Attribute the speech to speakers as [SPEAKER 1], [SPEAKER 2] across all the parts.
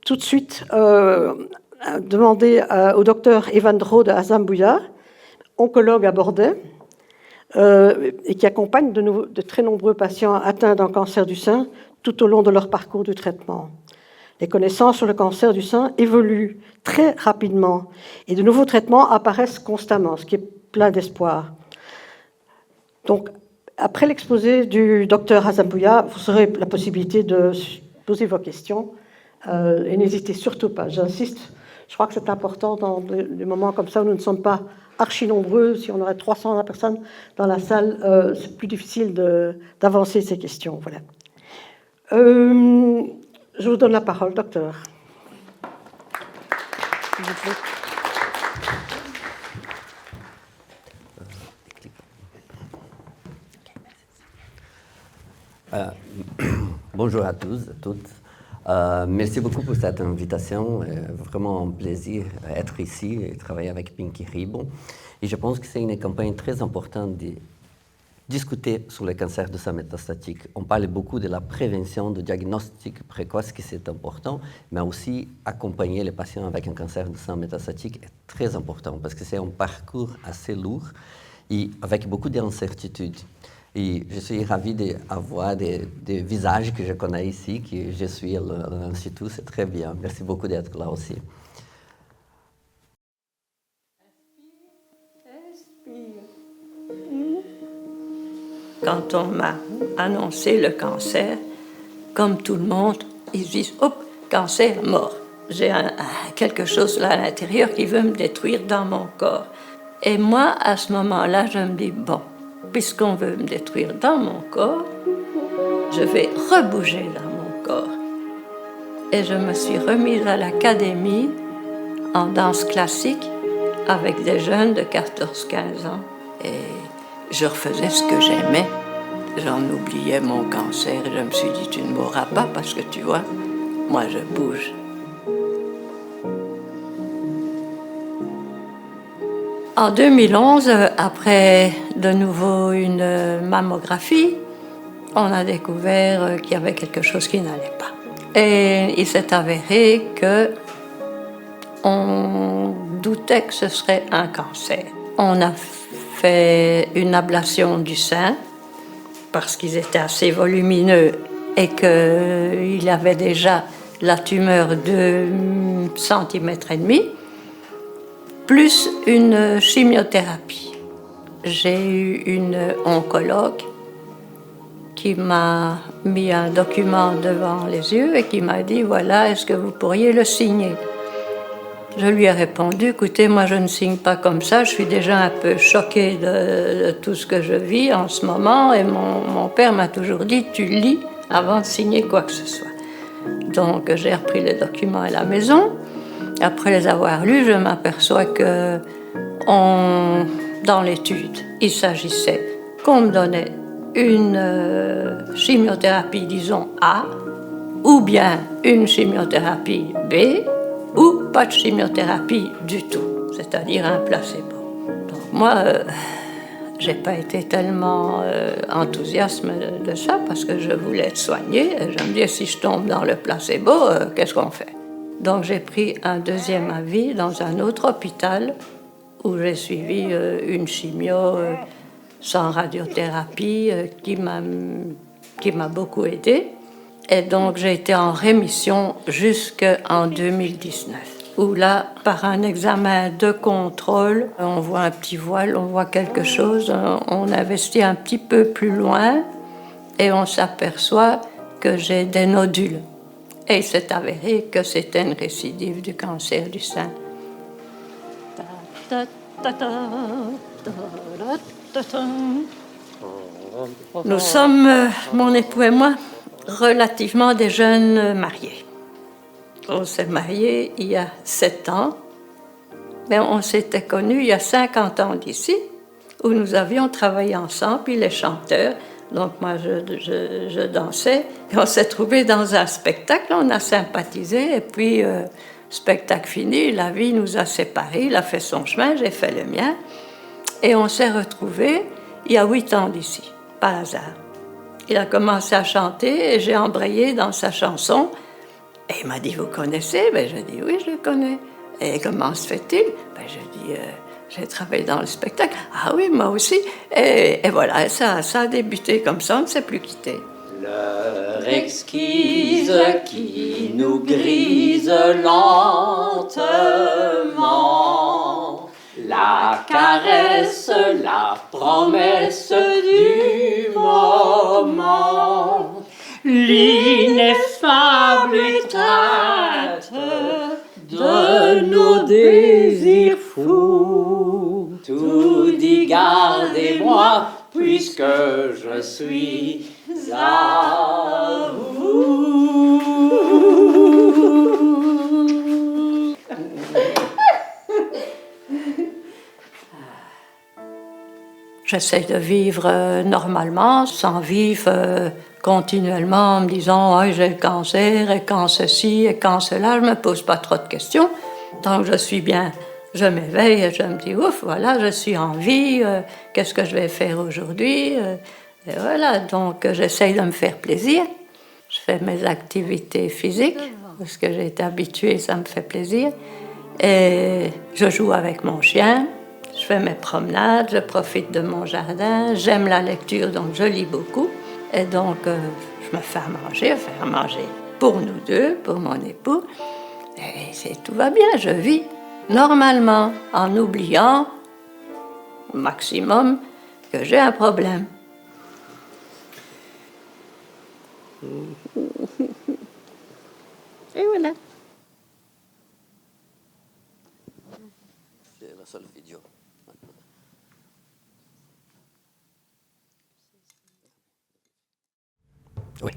[SPEAKER 1] tout de suite demander au docteur Evandro de Azambuja, oncologue à Bordeaux, et qui accompagne de très nombreux patients atteints d'un cancer du sein tout au long de leur parcours de traitement. Les connaissances sur le cancer du sein évoluent très rapidement et de nouveaux traitements apparaissent constamment, ce qui est plein d'espoir. Donc, après l'exposé du docteur Azambuja, vous aurez la possibilité de poser vos questions et n'hésitez surtout pas. J'insiste, je crois que c'est important dans des moments comme ça où nous ne sommes pas archi nombreux. Si on aurait 300 personnes dans la salle, c'est plus difficile d'avancer ces questions. Voilà. Je vous donne la parole, docteur. S'il vous plaît.
[SPEAKER 2] Bonjour à tous, à toutes. Merci beaucoup pour cette invitation. Vraiment un plaisir d'être ici et travailler avec Pinky Ribon. Et je pense que c'est une campagne très importante de discuter sur le cancer du sein métastatique. On parle beaucoup de la prévention, du diagnostic précoce, qui c'est important, mais aussi accompagner les patients avec un cancer du sein métastatique est très important parce que c'est un parcours assez lourd et avec beaucoup d'incertitudes. Et je suis ravi d'avoir des visages que je connais ici, que je suis à l'Institut, c'est très bien. Merci beaucoup d'être là aussi.
[SPEAKER 3] Quand on m'a annoncé le cancer, comme tout le monde, ils disent « Hop, cancer, mort ». J'ai quelque chose là à l'intérieur qui veut me détruire dans mon corps. Et moi, à ce moment-là, je me dis « Bon, puisqu'on veut me détruire dans mon corps, je vais rebouger dans mon corps. » Et je me suis remise à l'académie en danse classique avec des jeunes de 14-15 ans. Et je refaisais ce que j'aimais. J'en oubliais mon cancer. Je me suis dit, tu ne mourras pas parce que tu vois, moi je bouge. En 2011, après de nouveau une mammographie, on a découvert qu'il y avait quelque chose qui n'allait pas. Et il s'est avéré qu'on doutait que ce serait un cancer. On a fait une ablation du sein parce qu'ils étaient assez volumineux et qu'il avait déjà la tumeur de 1,5 cm, plus une chimiothérapie. J'ai eu une oncologue qui m'a mis un document devant les yeux et qui m'a dit « Voilà, est-ce que vous pourriez le signer ?» Je lui ai répondu « Écoutez, moi je ne signe pas comme ça, je suis déjà un peu choquée de tout ce que je vis en ce moment et mon père m'a toujours dit « Tu lis avant de signer quoi que ce soit ». Donc j'ai repris les documents à la maison. Après les avoir lus, je m'aperçois que dans l'étude, il s'agissait qu'on me donnait une chimiothérapie, disons A, ou bien une chimiothérapie B, ou pas de chimiothérapie du tout, c'est-à-dire un placebo. Donc moi, j'ai pas été tellement enthousiaste de ça parce que je voulais être soignée. Et je me dis, si je tombe dans le placebo, qu'est-ce qu'on fait? Donc j'ai pris un deuxième avis dans un autre hôpital où j'ai suivi une chimio sans radiothérapie qui m'a beaucoup aidée. Et donc j'ai été en rémission jusqu'en 2019, où là, par un examen de contrôle, on voit un petit voile, on voit quelque chose, on investit un petit peu plus loin et on s'aperçoit que j'ai des nodules. Et il s'est avéré que c'était une récidive du cancer du sein. Nous sommes, mon époux et moi, relativement des jeunes mariés. On s'est mariés il y a 7 ans, mais on s'était connus il y a 50 ans d'ici, où nous avions travaillé ensemble, puis les chanteurs. Donc moi, je dansais, et on s'est trouvés dans un spectacle, on a sympathisé, et puis, spectacle fini, la vie nous a séparés, il a fait son chemin, j'ai fait le mien, et on s'est retrouvés il y a 8 ans d'ici, par hasard. Il a commencé à chanter, et j'ai embrayé dans sa chanson, Et il m'a dit, vous connaissez? Ben, je dis, oui, je le connais. Et comment se fait-il? Ben, je dis, j'ai travaillé dans le spectacle. Ah oui, moi aussi. Et voilà, ça a débuté comme ça, on ne s'est plus quitté.
[SPEAKER 4] L'heure exquise qui nous grise lentement, la caresse, la promesse du moment, l'ineffable étreinte de nos désirs fous. Tout dit, gardez-moi, puisque je suis à vous.
[SPEAKER 3] J'essaie de vivre normalement, sans vivre continuellement en me disant oh, j'ai le cancer, et quand ceci, et quand cela. Je ne me pose pas trop de questions. Tant que je suis bien, je m'éveille et je me dis ouf, voilà, je suis en vie, qu'est-ce que je vais faire aujourd'hui? Et voilà, donc j'essaye de me faire plaisir. Je fais mes activités physiques, parce que j'ai été habituée, ça me fait plaisir. Et je joue avec mon chien, je fais mes promenades, je profite de mon jardin, j'aime la lecture, donc je lis beaucoup. Et donc, je me fais à manger pour nous deux, pour mon époux. Et tout va bien, je vis normalement, en oubliant au maximum que j'ai un problème. Et voilà.
[SPEAKER 2] C'est la seule vidéo. Oui.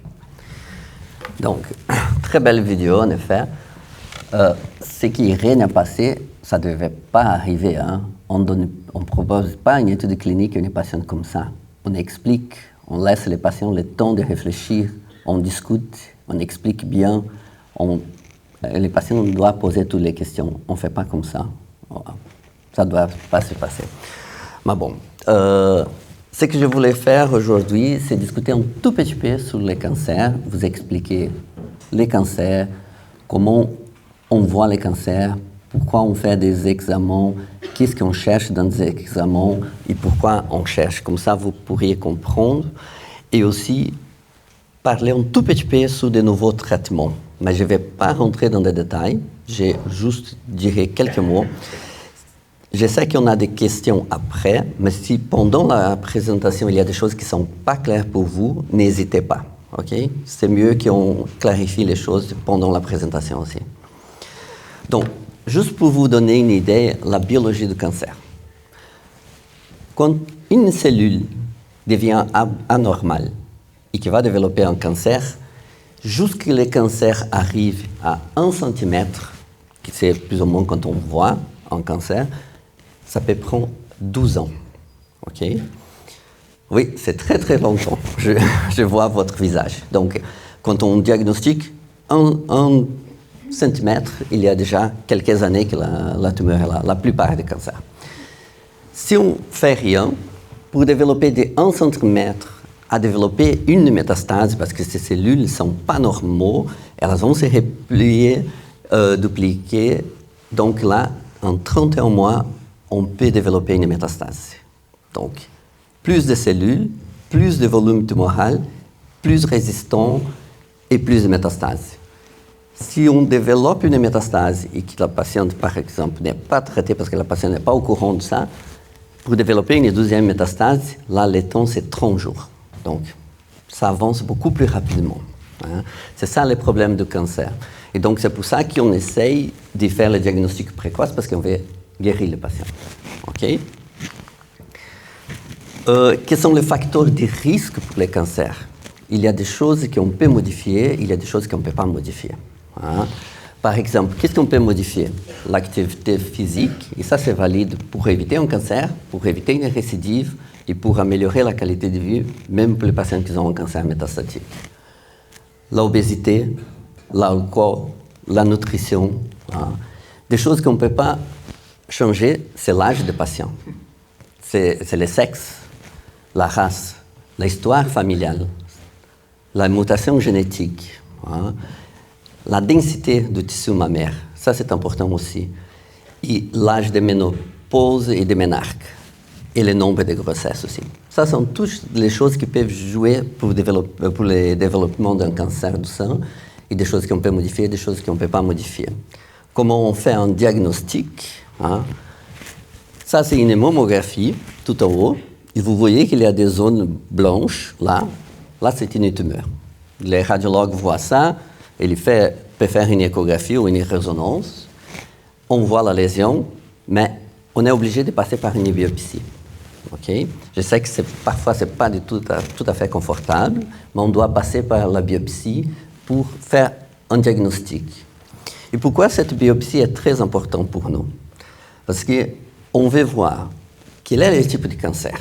[SPEAKER 2] Donc, très belle vidéo, en effet. Ce qui est rien à passer, ça ne devait pas arriver. Hein. On ne propose pas une étude clinique à une patiente comme ça. On explique, on laisse les patients le temps de réfléchir, on discute, on explique bien. Les patients doivent poser toutes les questions. On ne fait pas comme ça. Ça ne doit pas se passer. Mais bon, ce que je voulais faire aujourd'hui, c'est discuter un tout petit peu sur les cancers, vous expliquer les cancers, comment on voit les cancers, pourquoi on fait des examens, qu'est-ce qu'on cherche dans des examens et pourquoi on cherche. Comme ça, vous pourriez comprendre. Et aussi, parler un tout petit peu sur de nouveaux traitements. Mais je ne vais pas rentrer dans des détails, je juste dirai quelques mots. Je sais qu'on a des questions après, mais si pendant la présentation, il y a des choses qui ne sont pas claires pour vous, n'hésitez pas. Okay? C'est mieux qu'on clarifie les choses pendant la présentation aussi. Donc, juste pour vous donner une idée, la biologie du cancer. Quand une cellule devient anormale et qui va développer un cancer, jusqu'à le cancer arrive à 1 cm, qui c'est plus ou moins quand on voit un cancer, ça peut prendre 12 ans. OK? Oui, c'est très très longtemps. Je vois votre visage. Donc, quand on diagnostique 1 centimètre, il y a déjà quelques années que la tumeur est là, la plupart des cancers. Si on ne fait rien, pour développer de 1 centimètre à développer une métastase, parce que ces cellules ne sont pas normales, elles vont se replier, dupliquer. Donc là, en 31 mois, on peut développer une métastase. Donc, plus de cellules, plus de volume tumoral, plus résistant et plus de métastases. Si on développe une métastase et que la patiente, par exemple, n'est pas traitée parce que la patiente n'est pas au courant de ça, pour développer une deuxième métastase, là, le temps, c'est 30 jours. Donc, ça avance beaucoup plus rapidement. Hein. C'est ça le problème du cancer. Et donc, c'est pour ça qu'on essaye de faire le diagnostic précoce parce qu'on veut guérir le patient. OK? Quels sont les facteurs de risque pour les cancers? Il y a des choses qu'on peut modifier, il y a des choses qu'on ne peut pas modifier. Hein? Par exemple, qu'est-ce qu'on peut modifier? L'activité physique, et ça c'est valide pour éviter un cancer, pour éviter une récidive et pour améliorer la qualité de vie, même pour les patients qui ont un cancer métastatique. L'obésité, l'alcool, la nutrition, hein? Des choses qu'on ne peut pas changer, c'est l'âge des patients, c'est le sexe, la race, l'histoire familiale, la mutation génétique, hein, la densité du tissu mammaire, ça c'est important aussi, et l'âge de ménopause et de ménarque, et le nombre de grossesses aussi. Ça sont toutes les choses qui peuvent jouer pour le développement d'un cancer du sein, et des choses qu'on peut modifier, des choses qu'on ne peut pas modifier. Comment on fait un diagnostic, hein? Ça c'est une mammographie tout en haut, et vous voyez qu'il y a des zones blanches là c'est une tumeur. Les radiologues voient ça, et ils peuvent faire une échographie ou une résonance, on voit la lésion, mais on est obligé de passer par une biopsie. Okay? Je sais que parfois ce n'est pas du tout à fait confortable, mais on doit passer par la biopsie pour faire un diagnostic. Et pourquoi cette biopsie est très importante pour nous? Parce qu'on veut voir quel est le type de cancer.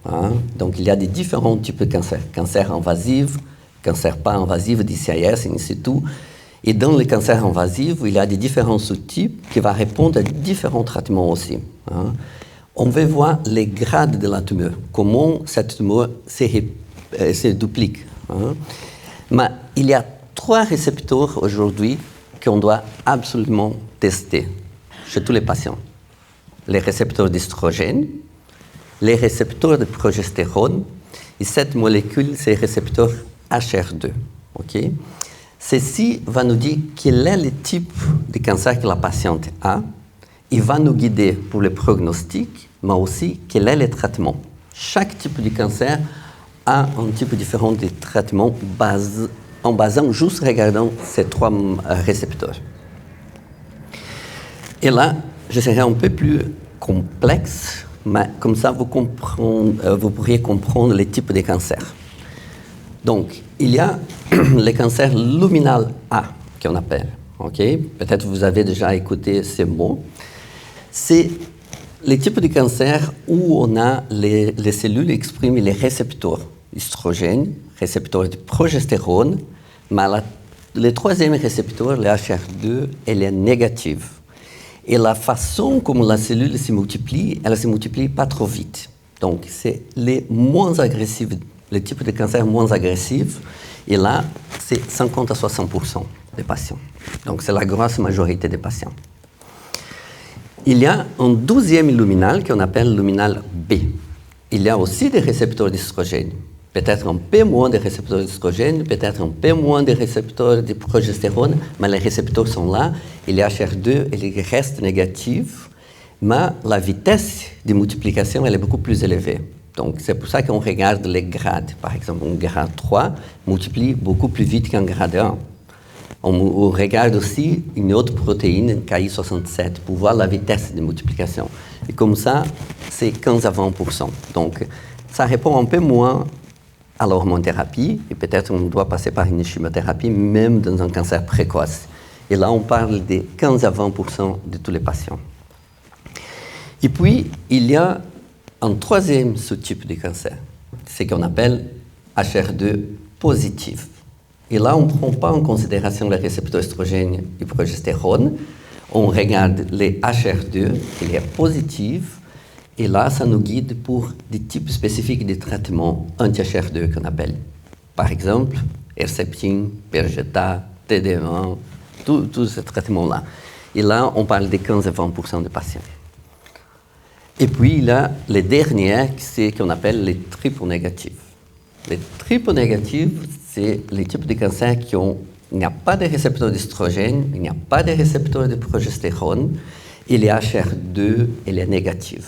[SPEAKER 2] Hein? Donc il y a des différents types de cancer. Cancer invasif, cancer pas invasif, DCIS, et ainsi de suite. Et dans les cancers invasifs, il y a des différents sous-types qui vont répondre à différents traitements aussi. Hein? On veut voir les grades de la tumeur, comment cette tumeur se duplique. Hein? Mais il y a 3 récepteurs aujourd'hui qu'on doit absolument tester chez tous les patients. Les récepteurs d'estrogène, les récepteurs de progestérone, et cette molécule, c'est le récepteur HR2. Okay? Ceci va nous dire quel est le type de cancer que la patiente a. Il va nous guider pour le pronostic, mais aussi quel est le traitement. Chaque type de cancer a un type différent de traitement en basant juste regardant ces 3 récepteurs. Et là, je serai un peu plus complexe, mais comme ça, vous pourriez comprendre les types de cancers. Donc, il y a le cancer luminal A, qu'on appelle. Okay? Peut-être vous avez déjà écouté ces mots. C'est les types de cancer où on a les cellules qui expriment les récepteurs estrogènes, récepteurs de progestérone, mais le 3e récepteur, le HR2, elle est négative. Et la façon comme la cellule se multiplie, elle ne se multiplie pas trop vite. Donc, c'est les moins agressifs, les types de cancer moins agressifs. Et là, c'est 50 à 60% des patients. Donc, c'est la grosse majorité des patients. Il y a un 12e luminal qu'on appelle luminal B. Il y a aussi des récepteurs d'estrogène. Peut-être un peu moins de récepteurs d'estrogène, peut-être un peu moins de récepteurs de progestérone, mais les récepteurs sont là, et les HR2 ils restent négatifs, mais la vitesse de multiplication elle est beaucoup plus élevée. Donc c'est pour ça qu'on regarde les grades. Par exemple, un grade 3 multiplie beaucoup plus vite qu'un grade 1. On regarde aussi une autre protéine, Ki67, pour voir la vitesse de multiplication. Et comme ça, c'est 15 à 20%. Donc ça répond un peu moins à l'hormonothérapie, et peut-être on doit passer par une chimiothérapie, même dans un cancer précoce. Et là, on parle de 15 à 20% de tous les patients. Et puis, il y a un 3e sous-type de cancer, ce qu'on appelle HR2 positif. Et là, on ne prend pas en considération les récepteurs estrogènes et progestérone, on regarde les HR2, qui est positif, et là, ça nous guide pour des types spécifiques de traitements anti-HR2 qu'on appelle. Par exemple, Herceptin, Perjeta, TD1, tous ces traitements-là. Et là, on parle de 15 à 20% de patients. Et puis, il y a les derniers, c'est qu'on appelle les triple-négatifs. Les triple-négatifs, c'est les types de cancers qui ont, il n'y a pas de récepteur d'estrogène, il n'y a pas de récepteur de progestérone, et les HR2, elle est négative.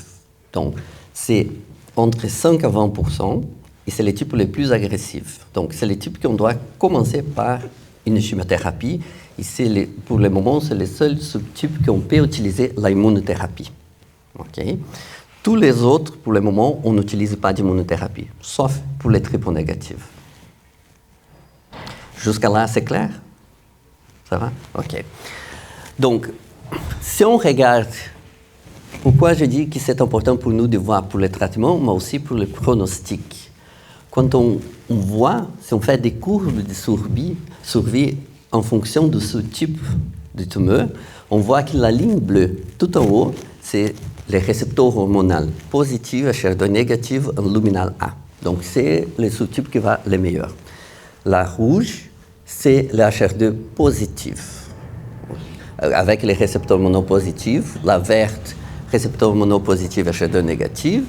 [SPEAKER 2] Donc, c'est entre 5 à 20%, et c'est les types les plus agressifs. Donc, c'est les types qu'on doit commencer par une chimiothérapie, et pour le moment, c'est les seuls subtypes qu'on peut utiliser l'immunothérapie. Okay? Tous les autres, pour le moment, on n'utilise pas d'immunothérapie, sauf pour les triple négatifs. Jusqu'à là, c'est clair? Ça va? OK. Donc, si on regarde, pourquoi je dis que c'est important pour nous de voir pour le traitement, mais aussi pour le pronostic. Quand on voit, si on fait des courbes de survie en fonction de ce type de tumeur, on voit que la ligne bleue, tout en haut, c'est les récepteurs hormonaux positifs, HR2 négatifs, en luminal A. Donc, c'est le sous-type qui va le meilleur. La rouge, c'est le HER2 positif. Avec les récepteurs monopositifs, la verte, récepteur monopositif HER2 négatif,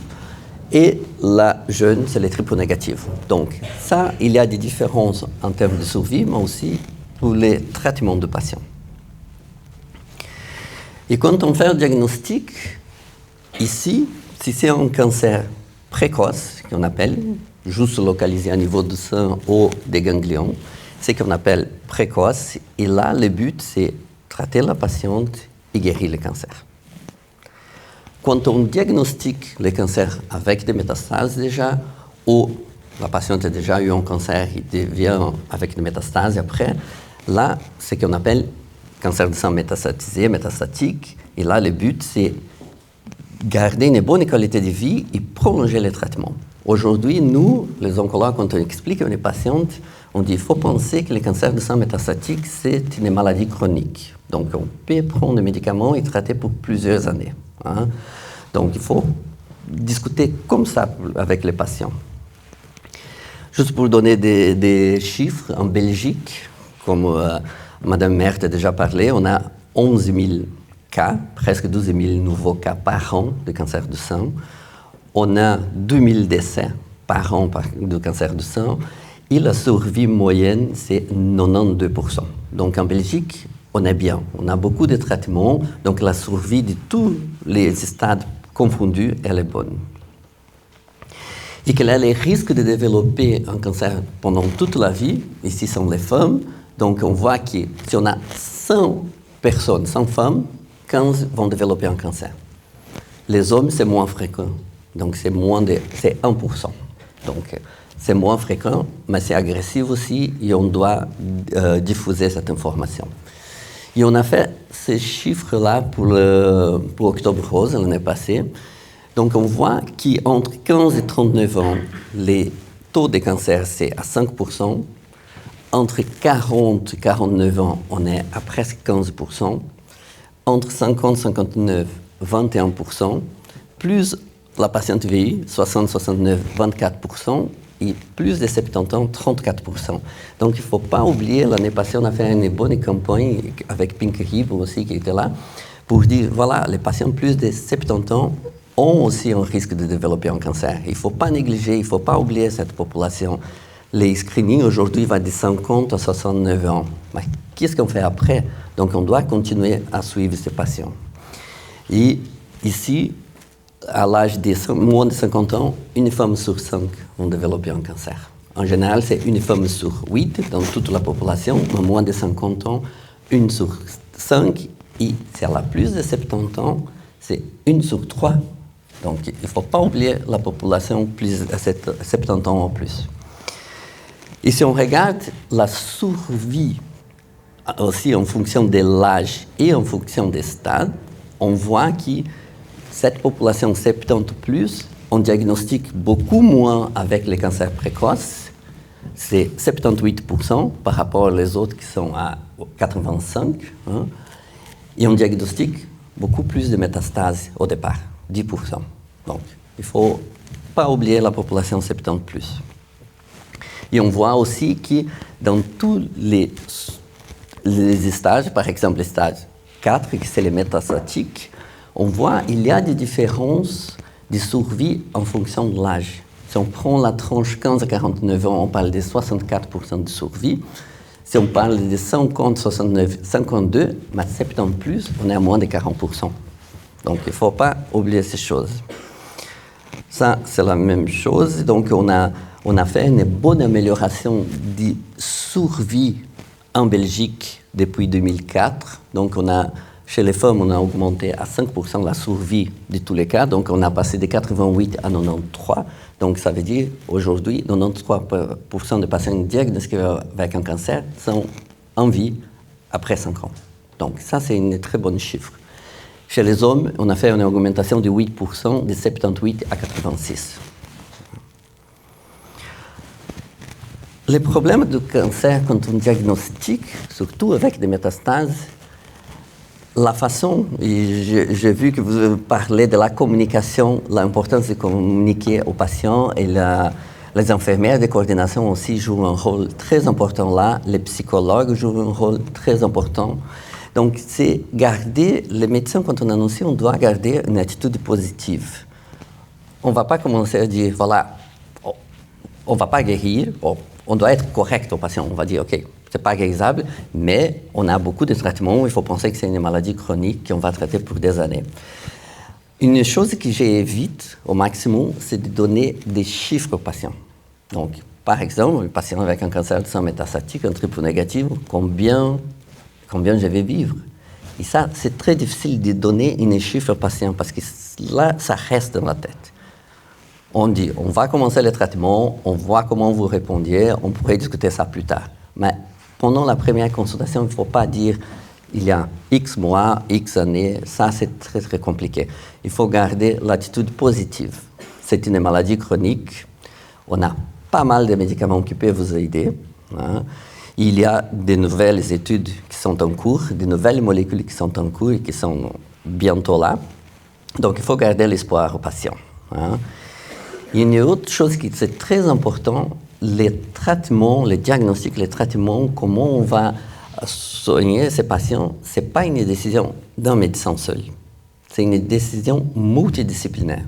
[SPEAKER 2] et la jaune, c'est les triples négatifs. Donc, ça, il y a des différences en termes de survie, mais aussi pour les traitements de patients. Et quand on fait un diagnostic, ici, si c'est un cancer précoce, qu'on appelle, juste localisé au niveau du sein ou des ganglions, c'est qu'on appelle précoce. Et là, le but, c'est traiter la patiente et guérir le cancer. Quand on diagnostique le cancer avec des métastases déjà, ou la patiente a déjà eu un cancer et devient avec des métastases après, là, c'est ce qu'on appelle cancer de sang métastatisé, métastatique. Et là, le but, c'est garder une bonne qualité de vie et prolonger le traitement. Aujourd'hui, nous, les oncologues, quand on explique à une patiente, on dit qu'il faut penser que le cancer de sang métastatique, c'est une maladie chronique. Donc, on peut prendre des médicaments et traiter pour plusieurs années. Hein. Donc, il faut discuter comme ça avec les patients. Juste pour donner des chiffres, en Belgique, comme Mme Merthe a déjà parlé, on a 11 000 cas, presque 12 000 nouveaux cas par an de cancer du sein. On a 2 000 décès par an de cancer du sein. Et la survie moyenne, c'est 92%. Donc en Belgique, on est bien. On a beaucoup de traitements. Donc la survie de tous les stades confondus, elle est bonne. Et quel est le risque de développer un cancer pendant toute la vie? Ici sont les femmes. Donc on voit que si on a 100 personnes, 100 femmes, 15 vont développer un cancer. Les hommes, c'est moins fréquent. Donc c'est 1%. Donc c'est moins fréquent, mais c'est agressif aussi et on doit diffuser cette information. Et on a fait ces chiffres-là pour Octobre Rose l'année passée. Donc on voit qu'entre 15 et 39 ans, les taux de cancer, c'est à 5%. Entre 40 et 49 ans, on est à presque 15%. Entre 50 et 59, 21%. Plus la patiente vieillit, 60-69, 24%. Et plus de 70 ans, 34%. Donc, il ne faut pas oublier, l'année passée, on a fait une bonne campagne avec Pink Ribo aussi qui était là, pour dire, voilà, les patients plus de 70 ans ont aussi un risque de développer un cancer. Il ne faut pas négliger, il ne faut pas oublier cette population. Les screenings aujourd'hui vont de 50 à 69 ans. Mais qu'est-ce qu'on fait après? Donc, on doit continuer à suivre ces patients. Et ici, à l'âge de moins de 50 ans, une femme sur 5 vont développer un cancer. En général, c'est une femme sur 8 dans toute la population, mais moins de 50 ans, une sur 5. Et si elle a plus de 70 ans, c'est une sur 3. Donc, il ne faut pas oublier la population plus de 70 ans en plus. Et si on regarde la survie aussi en fonction de l'âge et en fonction des stades, on voit que cette population 70 plus, on diagnostique beaucoup moins avec les cancers précoces. C'est 78% par rapport aux autres qui sont à 85%. Hein, et on diagnostique beaucoup plus de métastases au départ, 10%. Donc, il ne faut pas oublier la population 70 plus. Et on voit aussi que dans tous les stages, par exemple le stage 4, qui c'est les métastatiques, on voit qu'il y a des différences de survie en fonction de l'âge. Si on prend la tranche 15 à 49 ans, on parle de 64% de survie. Si on parle de 50, 69, 52, mais 70 plus, on est à moins de 40%. Donc, il ne faut pas oublier ces choses. Ça, c'est la même chose. Donc, on a fait une bonne amélioration de survie en Belgique depuis 2004. Donc, chez les femmes, on a augmenté à 5% la survie de tous les cas. Donc, on a passé de 88 à 93. Donc, ça veut dire, aujourd'hui, 93% des patients diagnostiqués avec un cancer sont en vie après 5 ans. Donc, ça, c'est une très bonne chiffre. Chez les hommes, on a fait une augmentation de 8%, de 78 à 86. Les problèmes du cancer, quand on diagnostique, surtout avec des métastases, la façon, et j'ai vu que vous parlez de la communication, l'importance de communiquer aux patients et Les infirmières de coordination aussi jouent un rôle très important là. Les psychologues jouent un rôle très important. Donc, c'est garder, les médecins, quand on annonce, on doit garder une attitude positive. On ne va pas commencer à dire, voilà, on ne va pas guérir, on doit être correct au patient. On va dire, OK, ce n'est pas guérissable, mais on a beaucoup de traitements, il faut penser que c'est une maladie chronique qu'on va traiter pour des années. Une chose que j'évite au maximum, c'est de donner des chiffres aux patients. Donc, par exemple, un patient avec un cancer du sang métastatique, un triple négatif, combien je vais vivre? Et ça, c'est très difficile de donner un chiffre au patient parce que là, ça reste dans la tête. On dit, on va commencer le traitement, on voit comment vous répondiez, on pourrait discuter ça plus tard. Mais pendant la première consultation, il ne faut pas dire, il y a X mois, X années, ça c'est très très compliqué. Il faut garder l'attitude positive. C'est une maladie chronique, on a pas mal de médicaments qui peuvent vous aider. Hein. Il y a de nouvelles études qui sont en cours, de nouvelles molécules qui sont en cours et qui sont bientôt là. Donc il faut garder l'espoir aux patients. Hein. Il y a une autre chose qui est très importante, les traitements, les diagnostics, les traitements, comment on va soigner ces patients, ce n'est pas une décision d'un médecin seul. C'est une décision multidisciplinaire.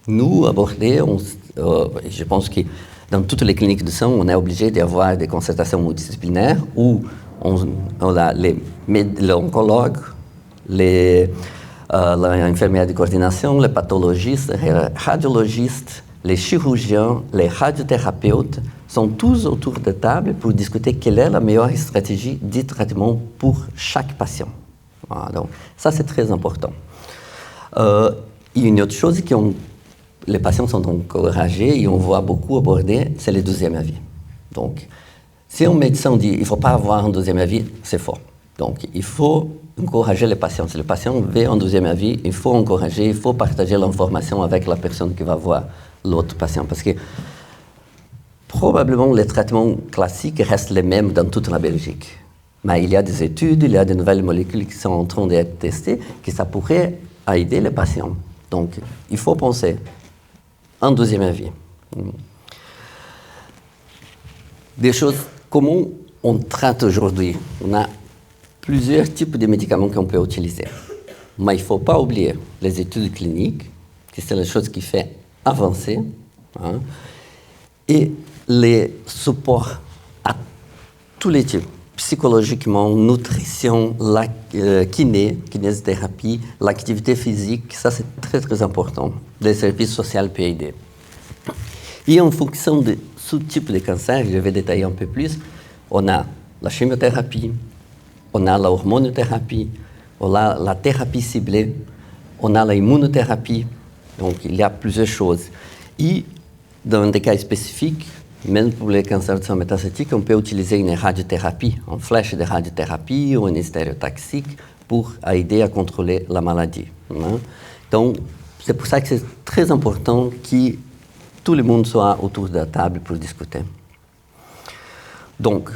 [SPEAKER 2] Nous, à Bordeaux, je pense que dans toutes les cliniques de sang, on est obligé d'avoir des consultations multidisciplinaires où on a l'oncologue, l'infirmière de coordination, les pathologistes, les radiologistes, les chirurgiens, les radiothérapeutes sont tous autour de table pour discuter quelle est la meilleure stratégie de traitement pour chaque patient. Voilà, donc, ça, c'est très important. Une autre chose les patients sont encouragés et on voit beaucoup aborder, c'est le deuxième avis. Donc, si un médecin dit qu'il ne faut pas avoir un deuxième avis, c'est faux. Donc, il faut encourager les patients. Si le patient veut un deuxième avis, il faut encourager, il faut partager l'information avec la personne qui va voir l'autre patient. Parce que probablement les traitements classiques restent les mêmes dans toute la Belgique. Mais il y a des études, il y a de nouvelles molécules qui sont en train d'être testées, que ça pourrait aider les patients. Donc, il faut penser un deuxième avis. Des choses, comment on traite aujourd'hui? On a plusieurs types de médicaments qu'on peut utiliser. Mais il ne faut pas oublier les études cliniques, que c'est la chose qui fait avancer, hein, et les supports à tous les types, psychologiquement, nutrition, kinésithérapie, l'activité physique, ça c'est très très important. Les services sociaux peuvent aider. Et en fonction de ce type de cancer, je vais détailler un peu plus, on a la chimiothérapie, on a la hormonothérapie, on a la thérapie ciblée, on a l'immunothérapie, donc il y a plusieurs choses. Et dans des cas spécifiques, même pour les cancers du sang métastatique, on peut utiliser une radiothérapie, une flèche de radiothérapie ou une stéréotaxique pour aider à contrôler la maladie. Hein. Donc, c'est pour ça que c'est très important que tout le monde soit autour de la table pour discuter. Donc,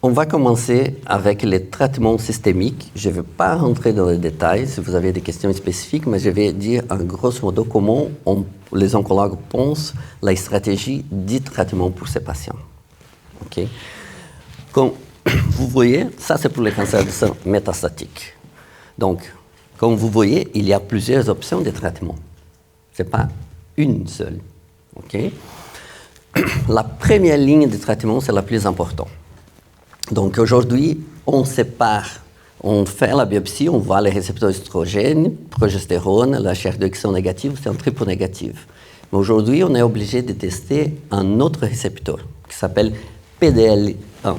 [SPEAKER 2] on va commencer avec les traitements systémiques. Je ne vais pas rentrer dans les détails si vous avez des questions spécifiques, mais je vais dire en grosso modo comment les oncologues pensent la stratégie de traitement pour ces patients. Okay? Comme vous voyez, ça c'est pour les cancers du sang métastatique. Donc, comme vous voyez, il y a plusieurs options de traitement. Ce n'est pas une seule. Okay? La première ligne de traitement, c'est la plus importante. Donc aujourd'hui, on sépare, on fait la biopsie, on voit les récepteurs estrogènes, progestérone, la HER2 négative, c'est un triple négatif. Mais aujourd'hui, on est obligé de tester un autre récepteur qui s'appelle PDL1.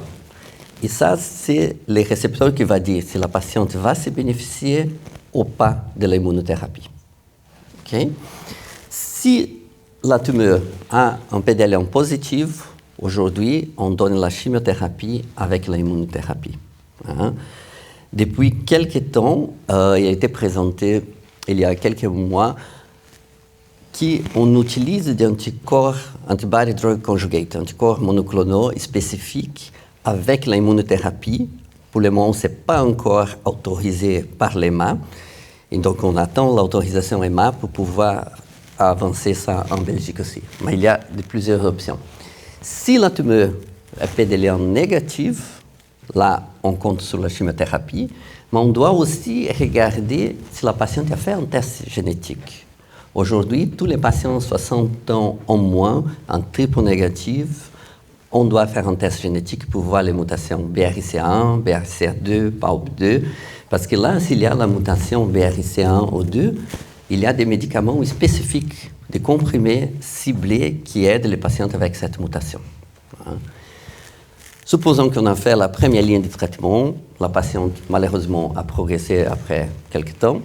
[SPEAKER 2] Et ça, c'est le récepteur qui va dire si la patiente va se bénéficier ou pas de l'immunothérapie. Okay? Si la tumeur a un PDL1 positif, aujourd'hui, on donne la chimiothérapie avec l'immunothérapie. Hein. Depuis quelques temps, il a été présenté, il y a quelques mois, qu'on utilise des anticorps, antibody drug conjugate, anticorps monoclonaux spécifiques avec l'immunothérapie. Pour le moment, ce n'est pas encore autorisé par l'EMA. Et donc, on attend l'autorisation EMA pour pouvoir avancer ça en Belgique aussi. Mais il y a plusieurs options. Si la tumeur est PDL1 négative, là, on compte sur la chimiothérapie, mais on doit aussi regarder si la patiente a fait un test génétique. Aujourd'hui, tous les patients 60 ans en moins, en triple négative, on doit faire un test génétique pour voir les mutations BRCA1, BRCA2, PAOP2, parce que là, s'il y a la mutation BRCA1 ou 2, il y a des médicaments spécifiques, des comprimés ciblés qui aident les patients avec cette mutation. Supposons qu'on a fait la première ligne de traitement, la patiente malheureusement a progressé après quelques temps,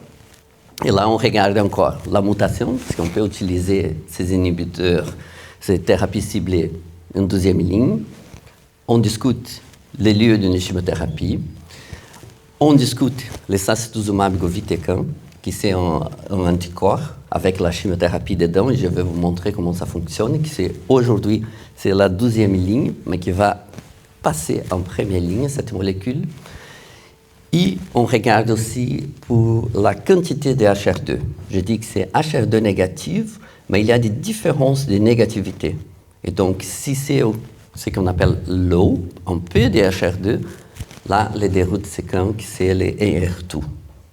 [SPEAKER 2] et là on regarde encore la mutation, parce qu'on peut utiliser ces inhibiteurs, ces thérapies ciblées en deuxième ligne, on discute les lieux d'une chimiothérapie, on discute les sacituzumab govitecan, qui c'est un anticorps avec la chimiothérapie dedans, et je vais vous montrer comment ça fonctionne, qui c'est aujourd'hui, c'est la 12e ligne, mais qui va passer en première ligne, cette molécule. Et on regarde aussi pour la quantité de HR2. Je dis que c'est HR2 négative, mais il y a des différences de négativité. Et donc, si c'est ce qu'on appelle low, un peu de HR2, là, les déroutes séquences, c'est les AR2.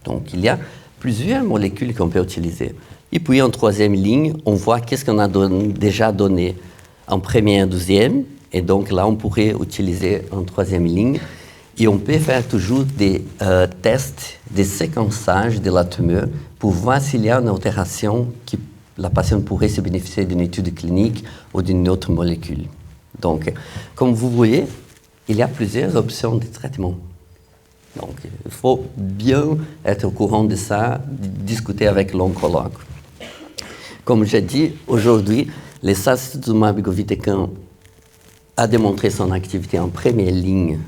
[SPEAKER 2] Donc, il y a plusieurs molécules qu'on peut utiliser. Et puis, en troisième ligne, on voit qu'est-ce qu'on a déjà donné en première et deuxième. Et donc, là, on pourrait utiliser en troisième ligne. Et on peut faire toujours des tests de séquençage de la tumeur pour voir s'il y a une altération qui la patiente pourrait se bénéficier d'une étude clinique ou d'une autre molécule. Donc, comme vous voyez, il y a plusieurs options de traitement. Donc, il faut bien être au courant de ça, discuter avec l'oncologue. Comme j'ai dit, aujourd'hui, les sacituzumab govitecan a démontré son activité en première ligne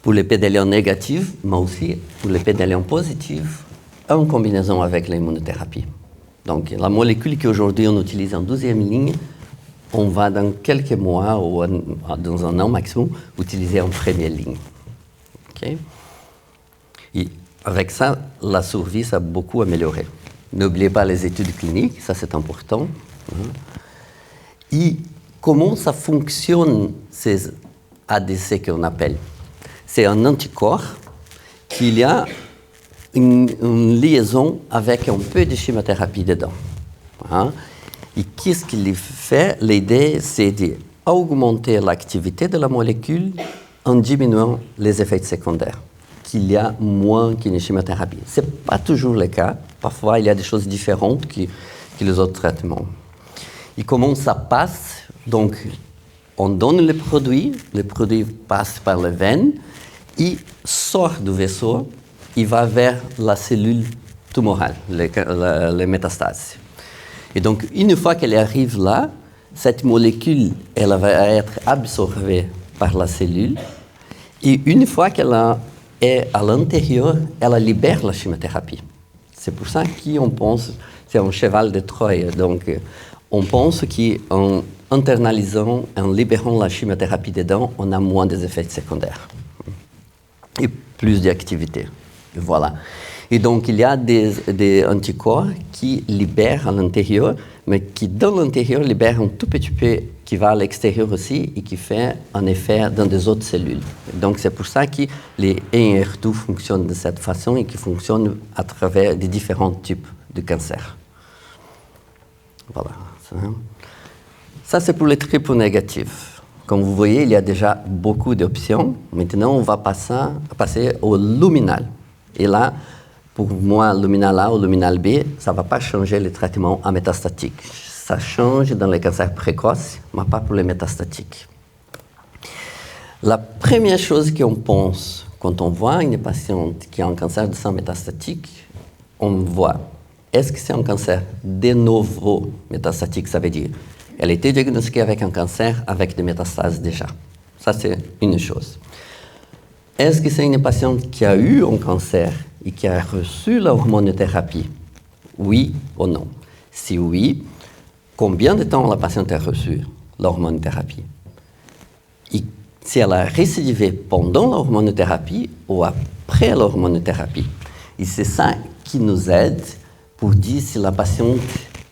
[SPEAKER 2] pour les PDL1 négatifs, mais aussi pour les PDL1 positifs, en combinaison avec l'immunothérapie. Donc, la molécule qu'aujourd'hui on utilise en 12e ligne, on va dans quelques mois ou dans un an maximum utiliser en première ligne. Okay? Et avec ça, la survie s'est beaucoup améliorée. N'oubliez pas les études cliniques, ça c'est important. Et comment ça fonctionne, ces ADC qu'on appelle? C'est un anticorps qu'il y a une liaison avec un peu de chimiothérapie dedans. Et qu'est-ce qu'il fait? L'idée, c'est d'augmenter l'activité de la molécule en diminuant les effets secondaires, qu'il y a moins qu'une chimiothérapie. Ce n'est pas toujours le cas. Parfois, il y a des choses différentes que les autres traitements. Et comment ça passe? Donc, on donne le produit passe par les veines, il sort du vaisseau, il va vers la cellule tumorale, les métastases. Et donc, une fois qu'elle arrive là, cette molécule, elle va être absorbée par la cellule, et une fois qu'elle est à l'intérieur, elle libère la chimiothérapie. C'est pour ça qu'on pense, c'est un cheval de Troie, donc on pense qu'en internalisant, en libérant la chimiothérapie dedans, on a moins des effets secondaires et plus d'activité. Voilà. Et donc, il y a des anticorps qui libèrent à l'intérieur, mais qui, dans l'intérieur, libèrent un tout petit peu qui va à l'extérieur aussi et qui fait un effet dans des autres cellules. Donc, c'est pour ça que les ER2 fonctionnent de cette façon et qui fonctionnent à travers des différents types de cancers. Voilà. Ça, c'est pour les triples négatifs. Comme vous voyez, il y a déjà beaucoup d'options. Maintenant, on va passer au luminal. Et là, pour moi, luminal A ou luminal B, ça ne va pas changer le traitement en métastatique. Ça change dans les cancers précoces, mais pas pour les métastatiques. La première chose qu'on pense quand on voit une patiente qui a un cancer du sang métastatique, on voit, est-ce que c'est un cancer de nouveau métastatique? Ça veut dire, elle a été diagnostiquée avec un cancer avec des métastases déjà. Ça, c'est une chose. Est-ce que c'est une patiente qui a eu un cancer et qui a reçu la hormonothérapie? Oui ou non? Si oui, combien de temps la patiente a reçu l'hormonothérapie? Et si elle a récidivé pendant l'hormonothérapie ou après l'hormonothérapie? Et c'est ça qui nous aide pour dire si la patiente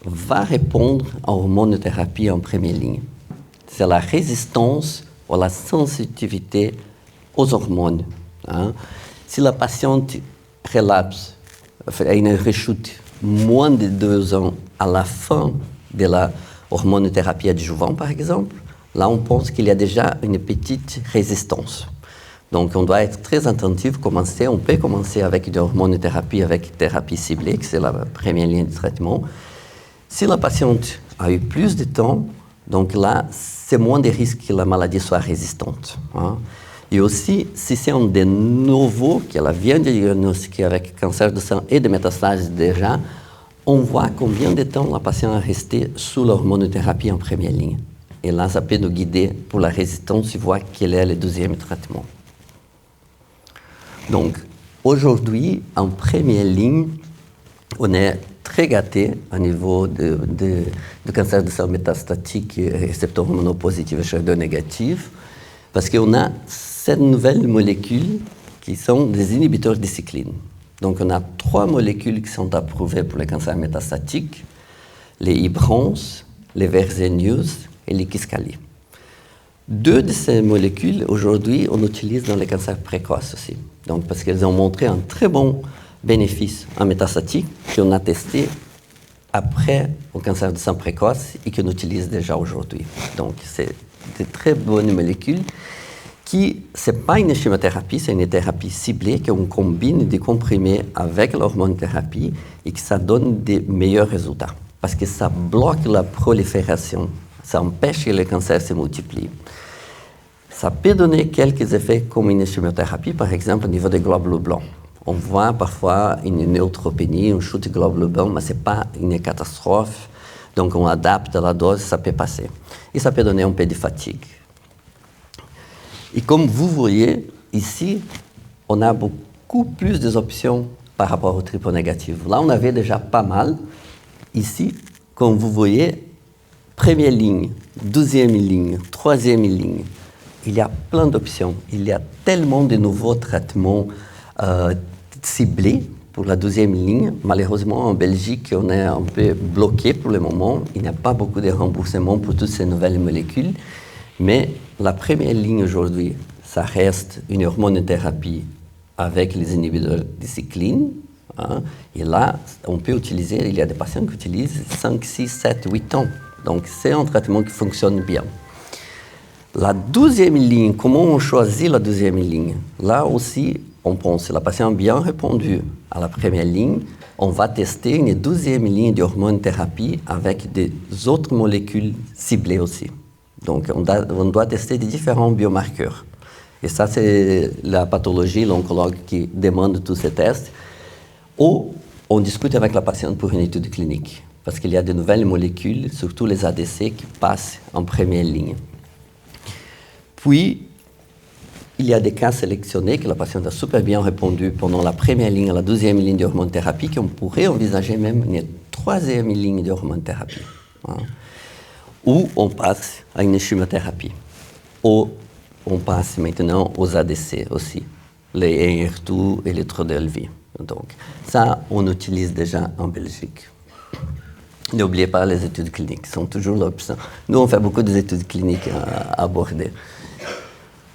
[SPEAKER 2] va répondre à l'hormonothérapie en première ligne. c'est la résistance ou la sensitivité aux hormones. Hein. Si la patiente relapse, a une rechute moins de 2 ans à la fin de la hormonothérapie adjuvante, par exemple, là, on pense qu'il y a déjà une petite résistance. Donc, on doit être très attentif, on peut commencer avec de l'hormonothérapie, avec thérapie ciblée, que c'est la première ligne de traitement. Si la patiente a eu plus de temps, donc là, c'est moins de risques que la maladie soit résistante. Hein. Et aussi, si c'est un de nouveau, qu'elle vient de diagnostiquer avec cancer du sein et de métastases déjà, on voit combien de temps la patiente a resté sous l'hormonothérapie en première ligne. Et là, ça peut nous guider pour la résistance et voir quel est le deuxième traitement. Donc, aujourd'hui, en première ligne, on est très gâté au niveau de cancer du sein métastatique et récepteur hormonopositif HER2 négatif, parce qu'on a cette nouvelle molécule qui sont des inhibiteurs de cycline. Donc, on a 3 molécules qui sont approuvées pour le cancer métastatique, les Ibrance, les Verzeniouz et les Kisqali. 2 de ces molécules, aujourd'hui, on utilise dans les cancers précoces aussi. Donc, parce qu'elles ont montré un très bon bénéfice en métastatique qu'on a testé après au cancer du sein précoce et qu'on utilise déjà aujourd'hui. Donc, c'est de très bonnes molécules qui, ce n'est pas une chimiothérapie, c'est une thérapie ciblée qu'on combine des comprimés avec l'hormonothérapie et que ça donne des meilleurs résultats. Parce que ça bloque la prolifération, ça empêche que le cancer se multiplie. Ça peut donner quelques effets comme une chimiothérapie, par exemple au niveau des globules blancs. On voit parfois une neutropénie, une chute de globules blancs, mais ce n'est pas une catastrophe. Donc on adapte la dose, ça peut passer. Et ça peut donner un peu de fatigue. Et comme vous voyez, ici, on a beaucoup plus d'options par rapport au triple négatif. Là, on avait déjà pas mal. Ici, comme vous voyez, première ligne, deuxième ligne, troisième ligne. Il y a plein d'options. Il y a tellement de nouveaux traitements ciblés pour la deuxième ligne. Malheureusement, en Belgique, on est un peu bloqué pour le moment. Il n'y a pas beaucoup de remboursement pour toutes ces nouvelles molécules. Mais la première ligne aujourd'hui, ça reste une hormonothérapie avec les inhibiteurs de cycline. Hein. Et là, on peut utiliser, il y a des patients qui utilisent 5, 6, 7, 8 ans. Donc, c'est un traitement qui fonctionne bien. La deuxième ligne, comment on choisit la deuxième ligne? Là aussi, on pense, la patiente a bien répondu à la première ligne, on va tester une deuxième ligne d'hormonothérapie avec des autres molécules ciblées aussi. Donc, on doit tester des différents biomarqueurs. Et ça, c'est la pathologie, l'oncologue qui demande tous ces tests. Ou on discute avec la patiente pour une étude clinique, parce qu'il y a de nouvelles molécules, surtout les ADC, qui passent en première ligne. Puis, il y a des cas sélectionnés que la patiente a super bien répondu pendant la première ligne, la deuxième ligne d'hormonothérapie, qu'on pourrait envisager même une troisième ligne d'hormonothérapie. Hein. Ou on passe à une chimiothérapie. Ou on passe maintenant aux ADC aussi, les ER2 et les Trodelvy. Donc, ça, on utilise déjà en Belgique. N'oubliez pas les études cliniques, sont toujours l'option. Nous, on fait beaucoup d'études cliniques à aborder.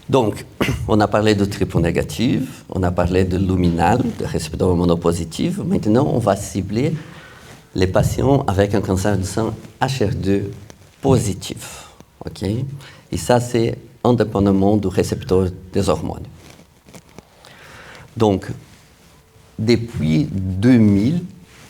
[SPEAKER 2] Donc, on a parlé de triple négatif, on a parlé de luminal, de récepteur hormonopositif. Maintenant, on va cibler les patients avec un cancer du sein HER2 positif. Okay? Et ça, c'est indépendamment du récepteur des hormones. Donc, depuis 2000,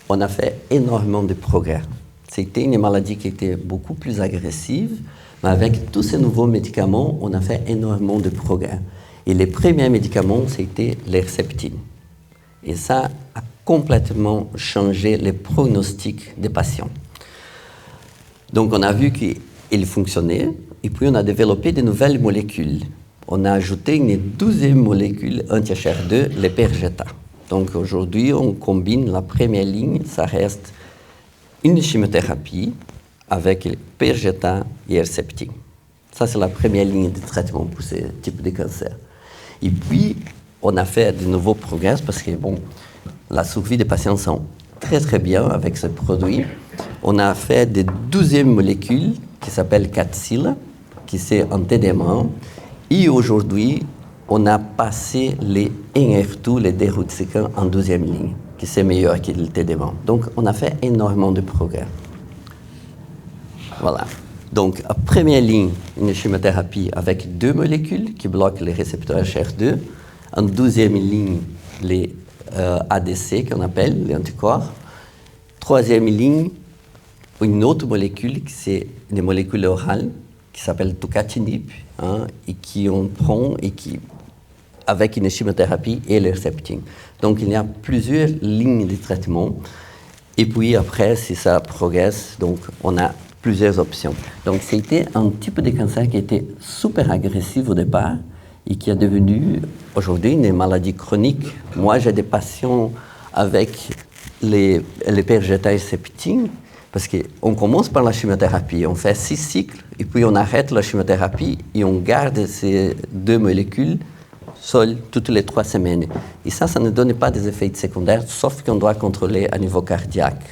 [SPEAKER 2] on a fait énormément de progrès. C'était une maladie qui était beaucoup plus agressive, mais avec tous ces nouveaux médicaments, on a fait énormément de progrès. Et les premiers médicaments, c'était l'Herceptine. Et ça a complètement changé les pronostics des patients. Donc, on a vu qu'il fonctionnait, et puis on a développé de nouvelles molécules. On a ajouté une deuxième molécule anti-HER2, le Perjeta. Donc, aujourd'hui, on combine la première ligne, ça reste une chimiothérapie avec le Perjeta et Herceptine. Ça, c'est la première ligne de traitement pour ce type de cancer. Et puis, on a fait de nouveaux progrès parce que, bon, la survie des patients sont très, très bien avec ce produit. On a fait des deuxièmes molécules qui s'appellent Kadcyla, qui c'est un TDM1. Et aujourd'hui, on a passé les NF2, les déroutes séquents, en deuxième ligne, qui c'est meilleur que le TDM1. Donc, on a fait énormément de progrès. Voilà. Donc, en première ligne, une chimiothérapie avec 2 molécules qui bloquent les récepteurs HR2. En deuxième ligne, les ADC, qu'on appelle les anticorps. Troisième ligne, une autre molécule, c'est une molécule orale qui s'appelle tucatinib, et qui on prend et qui, avec une chimiothérapie et le Herceptin. Donc, il y a plusieurs lignes de traitement. Et puis après, si ça progresse, donc on a plusieurs options. Donc, c'était un type de cancer qui était super agressif au départ et qui est devenu aujourd'hui une maladie chronique. Moi, j'ai des patients avec les PRGT Herceptin parce qu'on commence par la chimiothérapie, on fait 6 cycles et puis on arrête la chimiothérapie et on garde ces 2 molécules seules toutes les 3 semaines. Et ça ne donne pas des effets secondaires, sauf qu'on doit contrôler à niveau cardiaque.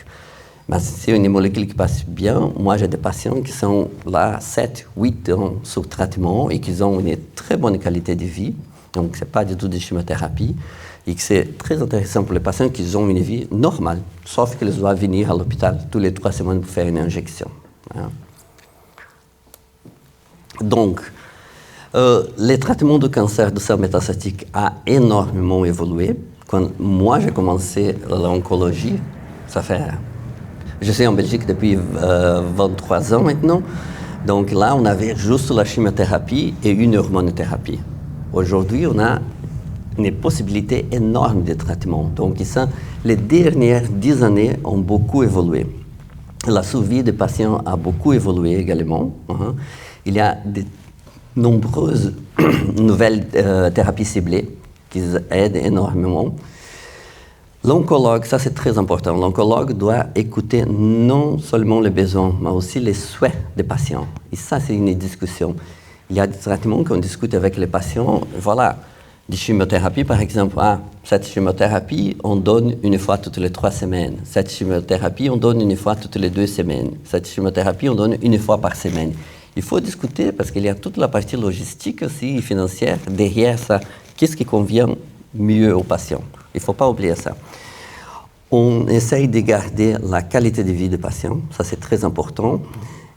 [SPEAKER 2] Mais c'est une molécule qui passe bien. Moi, j'ai des patients qui sont là 7, 8 ans sous traitement et qui ont une très bonne qualité de vie. Donc, ce n'est pas du tout de chimiothérapie. Et que c'est très intéressant pour les patients qui ont une vie normale, sauf qu'ils doivent venir à l'hôpital tous les 3 semaines pour faire une injection. Donc, le traitement du cancer du sein métastatique a énormément évolué. Quand moi, j'ai commencé l'oncologie, ça fait... Je suis en Belgique depuis 23 ans maintenant. Donc là, on avait juste la chimiothérapie et une hormonothérapie. Aujourd'hui, on a une possibilité énorme de traitement. Donc ça, les dernières 10 années ont beaucoup évolué. La survie des patients a beaucoup évolué également. Il y a de nombreuses nouvelles thérapies ciblées qui aident énormément. L'oncologue, ça c'est très important. L'oncologue doit écouter non seulement les besoins, mais aussi les souhaits des patients. Et ça, c'est une discussion. Il y a des traitements qu'on discute avec les patients. Voilà, des chimiothérapies, par exemple. Cette chimiothérapie, on donne une fois toutes les 3 semaines. Cette chimiothérapie, on donne une fois toutes les 2 semaines. Cette chimiothérapie, on donne une fois par semaine. Il faut discuter parce qu'il y a toute la partie logistique aussi et financière derrière ça. Qu'est-ce qui convient mieux aux patients? Il ne faut pas oublier ça. On essaye de garder la qualité de vie des patients, ça c'est très important.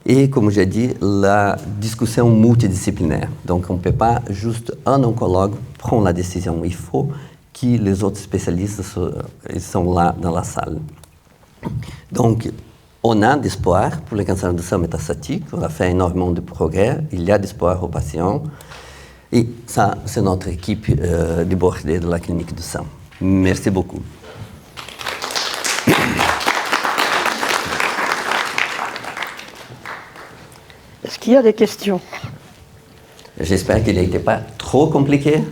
[SPEAKER 2] Et comme j'ai dit, la discussion multidisciplinaire. Donc on ne peut pas juste un oncologue prendre la décision. Il faut que les autres spécialistes sont là dans la salle. Donc on a d'espoir pour le cancer du sein métastatique. On a fait énormément de progrès. Il y a d'espoir aux patients. Et ça, c'est notre équipe du Bordeaux de la clinique du sein. Merci beaucoup.
[SPEAKER 1] Est-ce qu'il y a des questions?
[SPEAKER 2] J'espère qu'il n'était pas trop compliqué.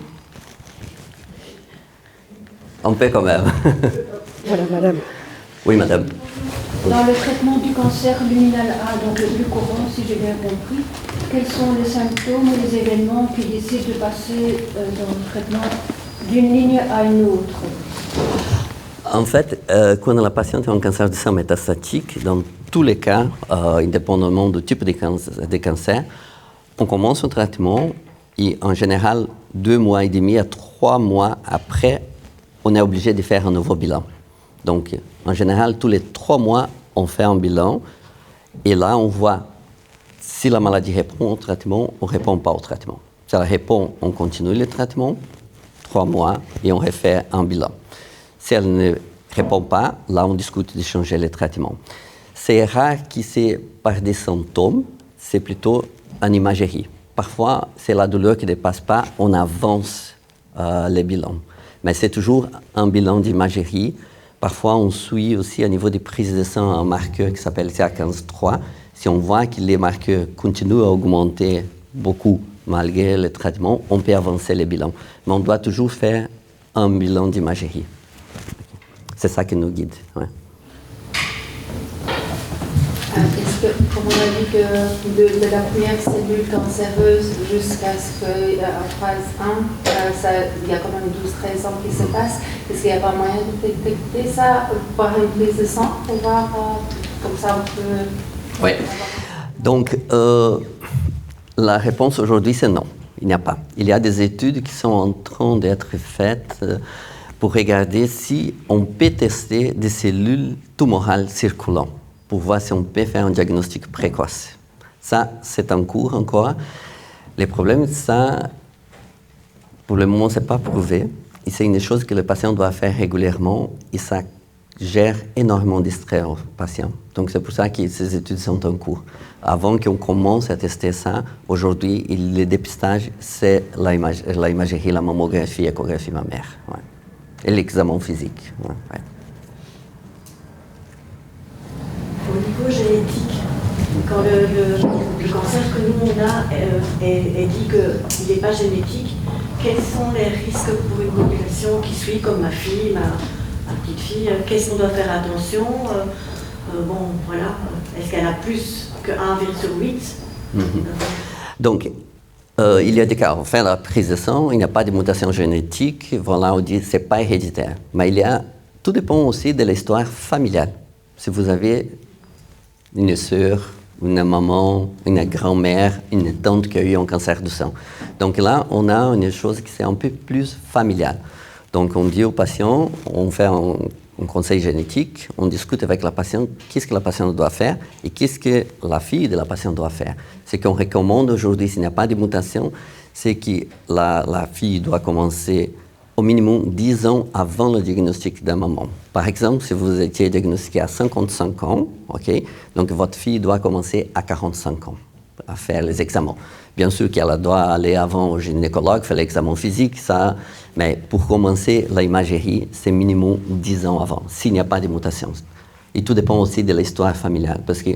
[SPEAKER 2] Un peu quand même.
[SPEAKER 1] Voilà, madame.
[SPEAKER 2] Oui, madame.
[SPEAKER 5] Dans le traitement du cancer luminal A, donc le plus courant, si j'ai bien compris, quels sont les symptômes ou les événements qui décident de passer dans le traitement d'une ligne à une autre?
[SPEAKER 2] En fait, quand la patiente a un cancer du sein métastatique, dans tous les cas, indépendamment du type de cancer, on commence un traitement et en général, 2 mois et demi à 3 mois après, on est obligé de faire un nouveau bilan. Donc, en général, tous les 3 mois, on fait un bilan et là, on voit si la maladie répond au traitement ou ne répond pas au traitement. Si elle répond, on continue le traitement, 3 mois, et on refait un bilan. Si elle ne répond pas, là, on discute de changer le traitement. C'est rare que c'est par des symptômes, c'est plutôt en imagerie. Parfois, c'est la douleur qui ne dépasse pas, on avance les bilans. Mais c'est toujours un bilan d'imagerie. Parfois, on suit aussi à niveau des prises de sang un marqueur qui s'appelle CA15-3. Si on voit que les marqueurs continuent à augmenter beaucoup malgré le traitement, on peut avancer les bilans. Mais on doit toujours faire un bilan d'imagerie. C'est ça qui nous guide. Ouais.
[SPEAKER 5] Est-ce que, comme on a dit que de la première cellule cancéreuse jusqu'à ce qu'en phase 1, il y a quand même 12-13 ans qui se passent, est-ce qu'il n'y a pas moyen de détecter ça par une prise de sang pour voir, comme ça on peut...
[SPEAKER 2] Oui. Donc, La réponse aujourd'hui, c'est non. Il n'y a pas. Il y a des études qui sont en train d'être faites pour regarder si on peut tester des cellules tumorales circulantes pour voir si on peut faire un diagnostic précoce. Ça, c'est en cours encore. Le problème, ça, pour le moment, ce n'est pas prouvé. Et c'est une chose que le patient doit faire régulièrement et ça gère énormément de stress aux patients. Donc, c'est pour ça que ces études sont en cours. Avant qu'on commence à tester ça, aujourd'hui, le dépistage, c'est l'imagerie, la mammographie, l'échographie mammaire. Ouais. Et l'examen physique. Ouais.
[SPEAKER 6] Au niveau génétique, quand le cancer que nous on a est dit qu'il n'est pas génétique, quels sont les risques pour une population qui suit, comme ma fille, ma petite fille, qu'est-ce qu'on doit faire attention bon, voilà, est-ce qu'elle a plus que 1,8
[SPEAKER 2] Donc, il y a des cas, on fait la prise de sang, il n'y a pas de mutation génétique, voilà, on dit que ce n'est pas héréditaire. Mais tout dépend aussi de l'histoire familiale. Si vous avez une sœur, une maman, une grand-mère, une tante qui a eu un cancer du sang. Donc là, on a une chose qui est un peu plus familiale. Donc on dit au patient, on fait un conseil génétique, on discute avec la patiente qu'est-ce que la patiente doit faire et qu'est-ce que la fille de la patiente doit faire. Ce qu'on recommande aujourd'hui, s'il n'y a pas de mutation, c'est que la fille doit commencer au minimum 10 ans avant le diagnostic de maman. Par exemple, si vous étiez diagnostiqué à 55 ans, okay, donc votre fille doit commencer à 45 ans à faire les examens. Bien sûr qu'elle doit aller avant au gynécologue, faire l'examen physique, ça, mais pour commencer l'imagerie, c'est minimum 10 ans avant, s'il n'y a pas de mutation. Et tout dépend aussi de l'histoire familiale, parce que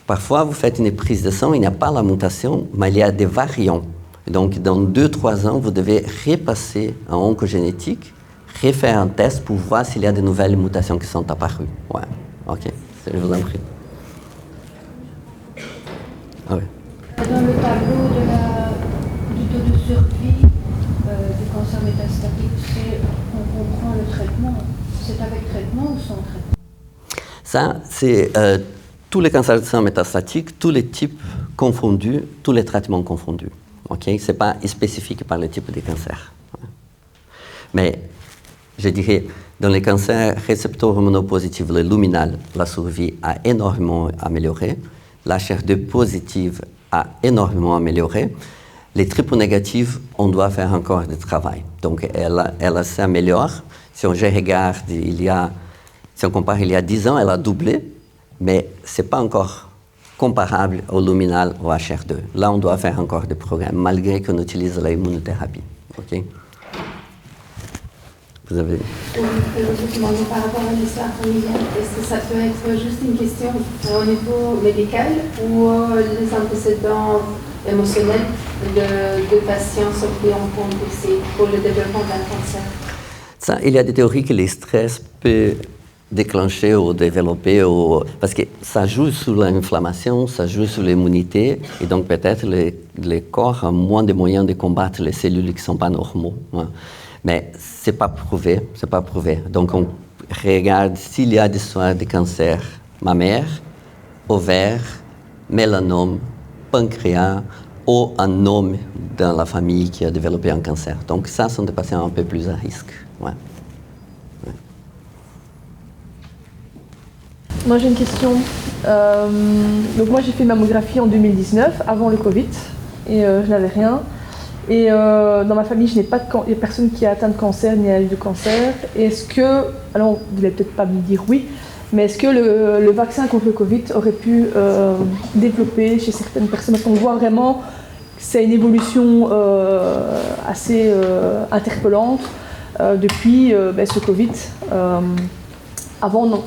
[SPEAKER 2] parfois vous faites une prise de sang, il n'y a pas la mutation, mais il y a des variants. Donc, dans 2-3 ans, vous devez repasser en oncogénétique, refaire un test pour voir s'il y a de nouvelles mutations qui sont apparues. Ouais, ok, je vous en prie. Ah oui.
[SPEAKER 5] Dans le tableau du taux de survie du cancer métastatique, on comprend le traitement. C'est avec traitement ou sans traitement?
[SPEAKER 2] Ça, c'est tous les cancers de sang métastatiques, tous les types confondus, tous les traitements confondus. Okay? Ce n'est pas spécifique par le type de cancer. Mais je dirais, dans les cancers récepteurs hormonopositifs, le luminal, la survie a énormément amélioré. La HER2 positive a énormément amélioré. Les triples négatifs, on doit faire encore du travail. Donc, elle s'améliore. Si on regarde, si on compare il y a 10 ans, elle a doublé, mais ce n'est pas encore comparable au luminal ou à HER2. Là, on doit faire encore des progrès, malgré qu'on utilise l'immunothérapie. Okay? Vous avez...
[SPEAKER 5] Je vous demandais par rapport à l'histoire familiale, est-ce que ça peut être juste une question au niveau médical ou les antécédents émotionnels de patients sont pris en compte aussi pour le développement d'un cancer?
[SPEAKER 2] Ça, il y a des théories que le stress peut déclencher ou développer, parce que ça joue sur l'inflammation, ça joue sur l'immunité, et donc peut-être le corps a moins de moyens de combattre les cellules qui ne sont pas normaux. Hein. Mais ce n'est pas prouvé, c'est pas prouvé. Donc on regarde s'il y a des soins de cancer mammaire, ovaire, mélanome, pancréas, ou un homme dans la famille qui a développé un cancer. Donc ça, sont des patients un peu plus à risque. Ouais. Ouais.
[SPEAKER 7] Moi j'ai une question. Donc moi j'ai fait une mammographie en 2019, avant le Covid, et je n'avais rien. Et dans ma famille, il n'y a personne qui a atteint de cancer ni a eu de cancer. Est-ce que, alors vous n'allez peut-être pas me dire oui, mais est-ce que le vaccin contre le Covid aurait pu développer chez certaines personnes? Parce qu'on voit vraiment que c'est une évolution assez interpellante depuis ce Covid. Avant,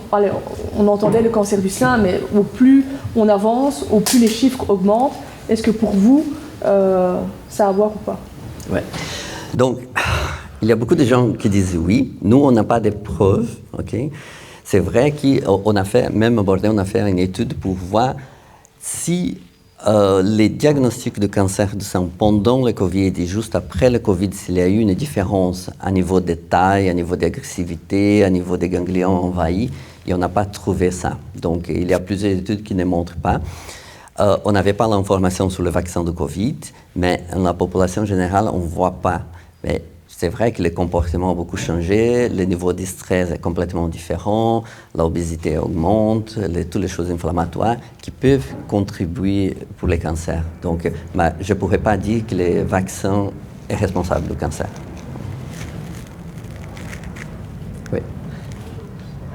[SPEAKER 7] on entendait le cancer du sein, mais au plus on avance, au plus les chiffres augmentent. Est-ce que pour vous, ça a à voir ou pas?
[SPEAKER 2] Ouais. Donc, il y a beaucoup de gens qui disent oui. Nous, on n'a pas de preuves. Okay? C'est vrai qu'on a fait, même à Bordeaux, on a fait une étude pour voir si les diagnostics de cancer du sein pendant le Covid et juste après le Covid, s'il y a eu une différence à niveau de taille, à niveau d'agressivité, à niveau des ganglions envahis, et on n'a pas trouvé ça. Donc, il y a plusieurs études qui ne montrent pas. On n'avait pas l'information sur le vaccin de Covid, mais dans la population générale, on ne voit pas. Mais c'est vrai que les comportements ont beaucoup changé, le niveau de stress est complètement différent, l'obésité augmente, toutes les choses inflammatoires qui peuvent contribuer pour les cancers. Donc, je ne pourrais pas dire que le vaccin est responsable du cancer. Oui.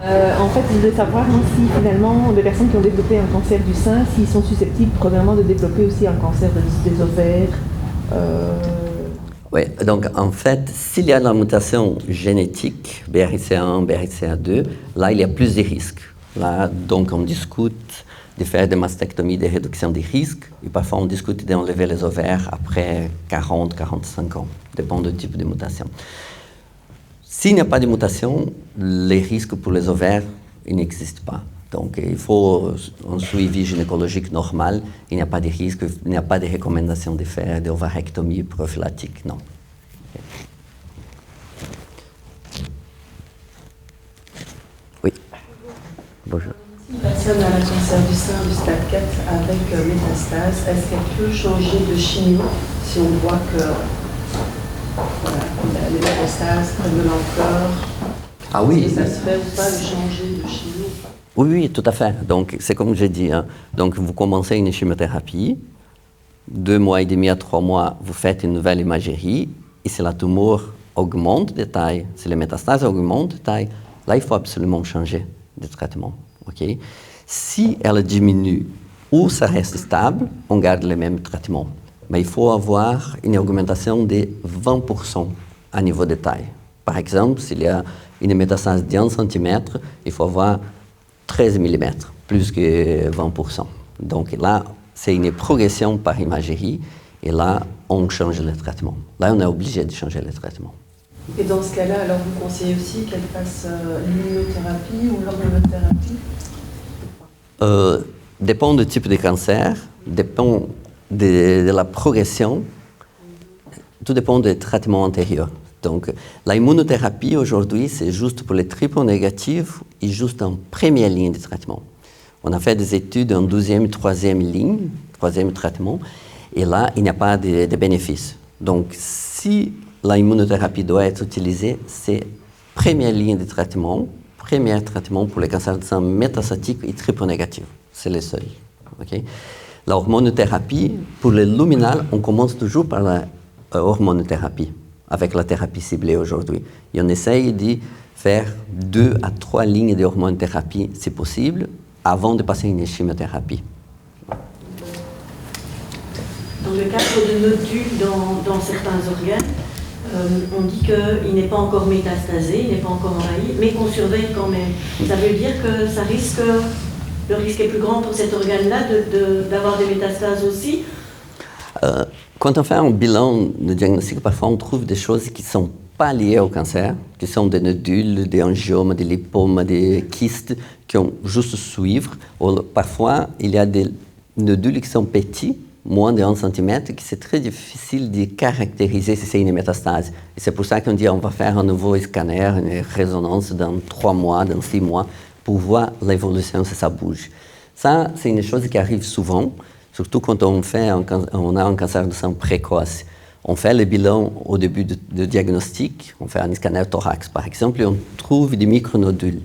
[SPEAKER 7] En fait, je voulais savoir si finalement les personnes qui ont développé un cancer du sein, s'ils sont susceptibles probablement de développer aussi un cancer des ovaires.
[SPEAKER 2] Oui, donc en fait, s'il y a la mutation génétique, BRCA1, BRCA2, là, il y a plus de risques. Là, donc, on discute de faire des mastectomies, de réduction des risques, et parfois on discute d'enlever les ovaires après 40, 45 ans, dépend du type de mutation. S'il n'y a pas de mutation, les risques pour les ovaires, ils n'existent pas. Donc, il faut un suivi gynécologique normal. Il n'y a pas de risque, il n'y a pas de recommandation de faire des ovarectomies prophylactiques, non. Oui. Bonjour.
[SPEAKER 6] Si une personne a un cancer du sein du stade 4 avec métastase, est-ce qu'elle peut changer de chimio si on voit que voilà, les métastases prennent de l'ampleur?
[SPEAKER 2] Ah oui.
[SPEAKER 6] Est-ce que ça se fait ou pas de changer de chimio?
[SPEAKER 2] Oui, tout à fait. Donc, c'est comme j'ai dit. Hein. Donc, vous commencez une chimiothérapie. 2 mois et demi à 3 mois, vous faites une nouvelle imagerie. Et si la tumeur augmente de taille, si les métastases augmentent de taille, là, il faut absolument changer de traitement. Okay? Si elle diminue ou ça reste stable, on garde le même traitement. Mais il faut avoir une augmentation de 20% à niveau de taille. Par exemple, s'il y a une métastase de 1 cm, il faut avoir 13 mm, plus que 20%. Donc là, c'est une progression par imagerie, et là, on change le traitement. Là, on est obligé de changer le traitement.
[SPEAKER 6] Et dans ce cas-là, alors vous conseillez aussi qu'elle fasse l'immunothérapie ou l'hormonothérapie?
[SPEAKER 2] Dépend du type de cancer, dépend de la progression, tout dépend des traitements antérieurs. Donc, l'immunothérapie aujourd'hui, c'est juste pour les triples négatifs et juste en première ligne de traitement. On a fait des études en 2e et 3e ligne, 3e traitement, et là, il n'y a pas de bénéfice. Donc, si l'immunothérapie doit être utilisée, c'est première ligne de traitement, premier traitement pour les cancers de sang métastatiques et triple négatifs. C'est le seul. Okay? La hormonothérapie, pour les luminales, on commence toujours par la hormonothérapie, avec la thérapie ciblée aujourd'hui. Et on essaye de faire 2 à 3 lignes de hormonothérapie, si possible, avant de passer une chimiothérapie.
[SPEAKER 6] Dans le cadre de nodules dans certains organes, on dit qu'il n'est pas encore métastasé, il n'est pas encore envahi, mais qu'on surveille quand même. Ça veut dire que le risque est plus grand pour cet organe-là d'avoir des métastases aussi?
[SPEAKER 2] Quand on fait un bilan de diagnostic, parfois on trouve des choses qui ne sont pas liées au cancer, qui sont des nodules, des angiomes, des lipomes, des kystes, qui ont juste suivre. Ou parfois, il y a des nodules qui sont petits, moins de 1 cm, que c'est très difficile de caractériser si c'est une métastase. Et c'est pour ça qu'on dit qu'on va faire un nouveau scanner, une résonance dans 3 mois, dans 6 mois, pour voir l'évolution si ça bouge. Ça, c'est une chose qui arrive souvent, surtout quand on a un cancer de sang précoce. On fait le bilan au début du diagnostic, on fait un scanner thorax par exemple, et on trouve des micronodules.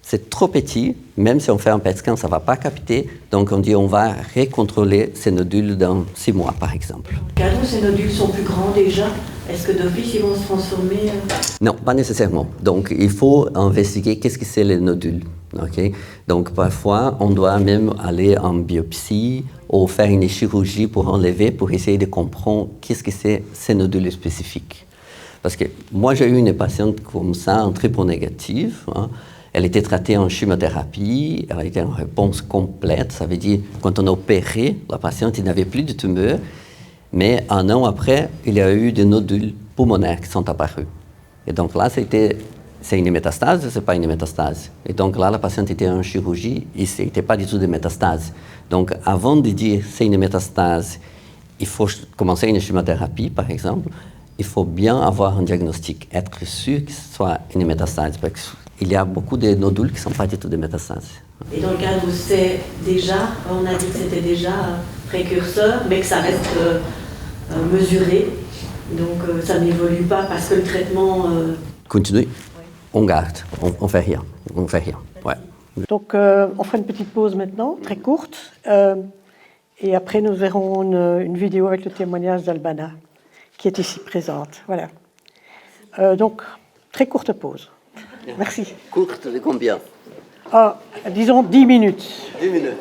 [SPEAKER 2] C'est trop petit, même si on fait un PET scan, ça ne va pas capter, donc on dit on va recontrôler ces nodules dans 6 mois par exemple.
[SPEAKER 6] Car ces nodules sont plus grands déjà, est-ce que d'office ils vont se transformer?
[SPEAKER 2] Non, pas nécessairement. Donc il faut investiguer qu'est-ce que c'est les nodules. Okay? Donc parfois on doit même aller en biopsie ou faire une chirurgie pour enlever, pour essayer de comprendre qu'est-ce que c'est ces nodules spécifiques. Parce que moi j'ai eu une patiente comme ça, en triple négative. Hein. Elle était traitée en chimiothérapie, elle a été en réponse complète. Ça veut dire, quand on a opéré la patiente, il n'avait plus de tumeur, mais 1 an après, il y a eu des nodules pulmonaires qui sont apparus. Et donc là, c'est une métastase, c'est pas une métastase. Et donc là, la patiente était en chirurgie et ce n'était pas du tout de métastase. Donc avant de dire c'est une métastase, il faut commencer une chimiothérapie, par exemple. Il faut bien avoir un diagnostic, être sûr que ce soit une métastase. Parce qu'il y a beaucoup de nodules qui ne sont pas du tout des métastases.
[SPEAKER 6] Et dans le cadre où c'est déjà, on a dit que c'était déjà précurseur, mais que ça reste mesuré. Donc ça n'évolue pas parce que le traitement...
[SPEAKER 2] Continue. On garde, on fait rien. On fait rien. Ouais.
[SPEAKER 1] Donc, on fera une petite pause maintenant, très courte. Et après, nous verrons une vidéo avec le témoignage d'Albana, qui est ici présente. Voilà. Donc, très courte pause. Merci.
[SPEAKER 2] Courte de combien?
[SPEAKER 1] Disons 10 minutes.
[SPEAKER 2] 10 minutes.